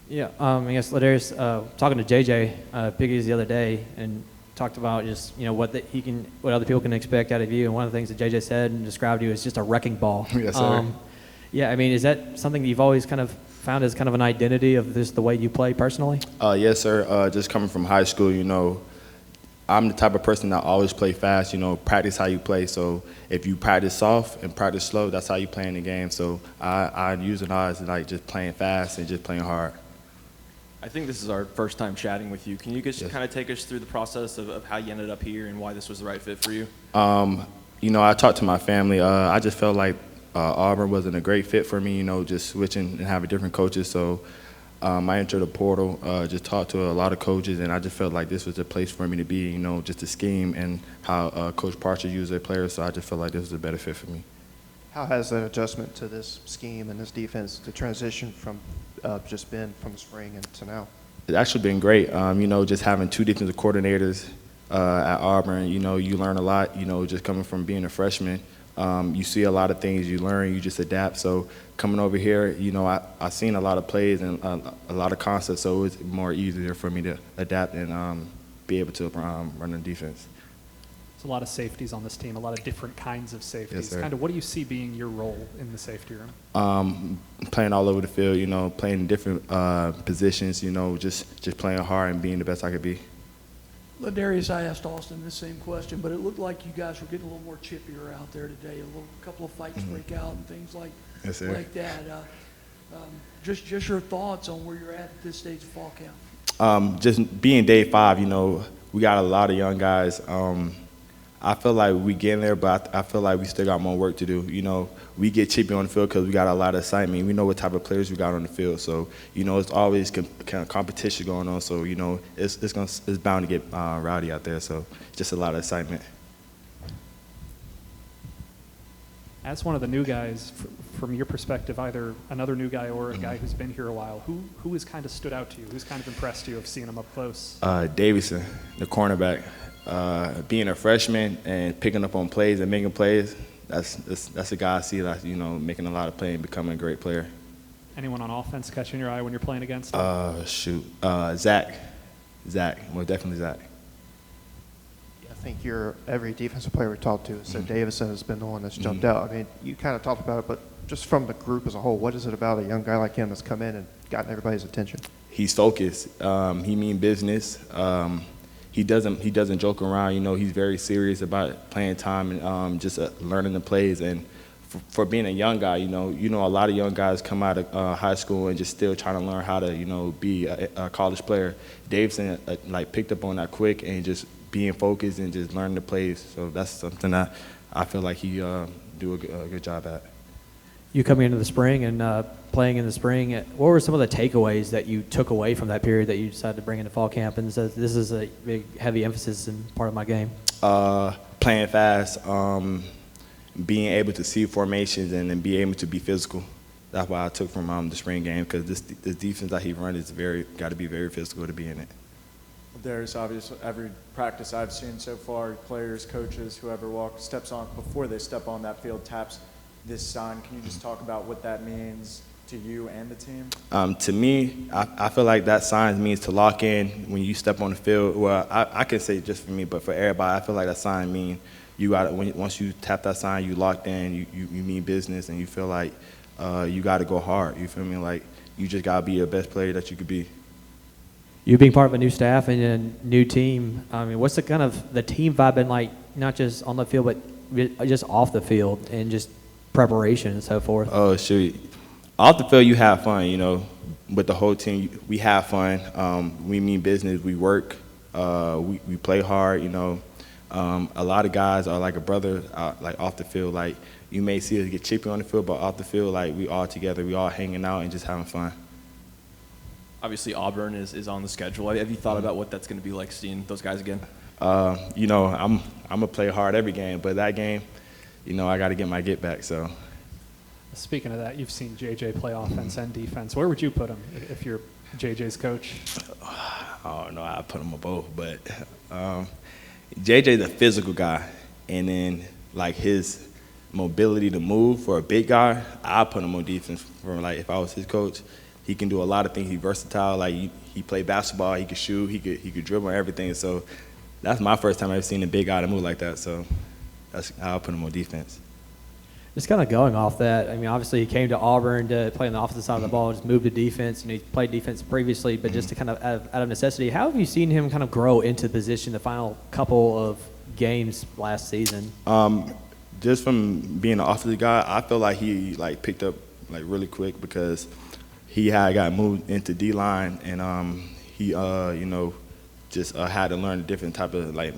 Yeah, I guess Ladarius, talking to JJ Piggies the other day, and talked about just what other people can expect out of you. And one of the things that JJ said and described you as just a wrecking ball. Yes, sir. Yeah, I mean, is that something that you've always kind of found as kind of an identity of this the way you play personally? Yes, sir. Just coming from high school, I'm the type of person that always play fast. Practice how you play. So if you practice soft and practice slow, that's how you play in the game. So I use it as like just playing fast and just playing hard. I think this is our first time chatting with you. Can you just Yes. kind of take us through the process of how you ended up here and why this was the right fit for you? I talked to my family. I just felt like Auburn wasn't a great fit for me, just switching and having different coaches. So I entered the portal, just talked to a lot of coaches, and I just felt like this was the place for me to be, just the scheme and how Coach Parcher used their players. So I just felt like this was a better fit for me. How has that adjustment to this scheme and this defense, the transition from just been from the spring and to now? It's actually been great. Just having two defensive coordinators at Auburn, you learn a lot, just coming from being a freshman. You see a lot of things, you learn, you just adapt. So coming over here, I seen a lot of plays and a lot of concepts, so it was more easier for me to adapt and be able to run the defense. There's a lot of safeties on this team, a lot of different kinds of safeties. Yes, sir. Kind of what do you see being your role in the safety room? Playing all over the field, playing in different positions, just playing hard and being the best I could be. Ladarius, I asked Austin the same question, but it looked like you guys were getting a little more chippier out there today. A couple of fights break out and things like Yes, sir. like that. Just your thoughts on where you're at this stage of fall camp. Just being day 5, we got a lot of young guys. I feel like we getting there, but I feel like we still got more work to do. We get chippy on the field because we got a lot of excitement. We know what type of players we got on the field. So, it's always kind of competition going on. So, it's bound to get rowdy out there. So, just a lot of excitement. As one of the new guys, from your perspective, either another new guy or a guy who's been here a while, who has kind of stood out to you? Who's kind of impressed you of seeing him up close? Davison, the cornerback. Being a freshman and picking up on plays and making plays, that's a guy I see that making a lot of plays and becoming a great player. Anyone on offense catching your eye when you're playing against him? Zach, well, definitely Zach. I think every defensive player we talked to said Davison has been the one that's jumped out. I mean, you kind of talked about it, but just from the group as a whole, what is it about a young guy like him that's come in and gotten everybody's attention? He's focused. He mean business. He doesn't joke around. He's very serious about playing time and just learning the plays. And for being a young guy, a lot of young guys come out of high school and just still trying to learn how to, be a college player. Davidson picked up on that quick and just being focused and just learning the plays. So that's something that I feel like he do a good job at. You coming into the spring and playing in the spring, what were some of the takeaways that you took away from that period that you decided to bring into fall camp and said, this is a big, heavy emphasis in part of my game? Playing fast, being able to see formations and then be able to be physical. That's what I took from the spring game, because this defense that he runs is got to be very physical to be in it. There's obviously every practice I've seen so far, players, coaches, whoever steps on before they step on that field taps this sign. Can you just talk about what that means to you and the team? To me, I feel like that sign means to lock in when you step on the field. Well, I can say just for me, but for everybody, I feel like that sign means you got once you tap that sign, you locked in, you mean business, and you feel like you got to go hard. You feel me? Like you just got to be the best player that you could be. You being part of a new staff and a new team, I mean, what's the kind of the team vibe been like, not just on the field, but just off the field and just preparation and so forth? Oh, shoot. Off the field, you have fun, with the whole team. We have fun. We mean business. We work. We play hard, A lot of guys are like a brother, like off the field. Like, you may see us get chippy on the field, but off the field, like, we all together. We all hanging out and just having fun. Obviously, Auburn is on the schedule. Have you thought about what that's going to be like seeing those guys again? I'm gonna play hard every game, but that game, I got to get my get back. So, Speaking of that, you've seen JJ play offense and defense. Where would you put him if you're JJ's coach? I don't know. I put him on both, but JJ's a physical guy, and then like his mobility to move for a big guy, I put him on defense. For like if I was his coach, he can do a lot of things. He's versatile. Like he played basketball, he could shoot, he could dribble and everything. So that's my first time I've seen a big guy to move like that. So that's I'll put him on defense. Just kind of going off that, I mean, obviously he came to Auburn to play on the offensive side of the ball, just moved to defense. You know, he played defense previously, but just to kind of out of necessity, how have you seen him kind of grow into the position the final couple of games last season? Just from being an offensive guy, I feel like he like picked up like really quick because he had got moved into D-line and he you know just had to learn a different type of like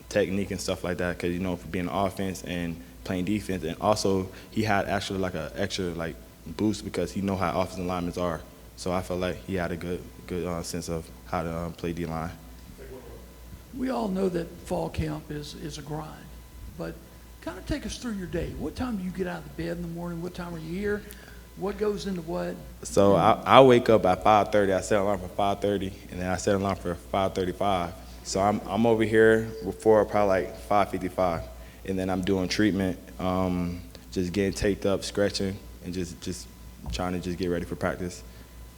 technique and stuff like that because you know for being an offense and playing defense, and also he had actually like an extra like boost because he know how offensive linemen are. So I felt like he had a good sense of how to play D-line. We all know that fall camp is a grind, but kind of take us through your day. What time do you get out of the bed in the morning? What time are you here? What goes into what? So I wake up at 5:30. I set an alarm for 5:30, and then I set an alarm for 5:35. So I'm over here before probably like 5:55, and then I'm doing treatment, just getting taped up, stretching, and just trying to just get ready for practice.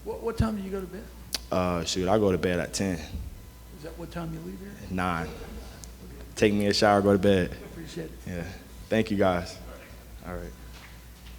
What time do you go to bed? Shoot, I go to bed at 10. Is that what time you leave here? 9. Take me a shower, go to bed. Appreciate it. Yeah. Thank you guys. All right.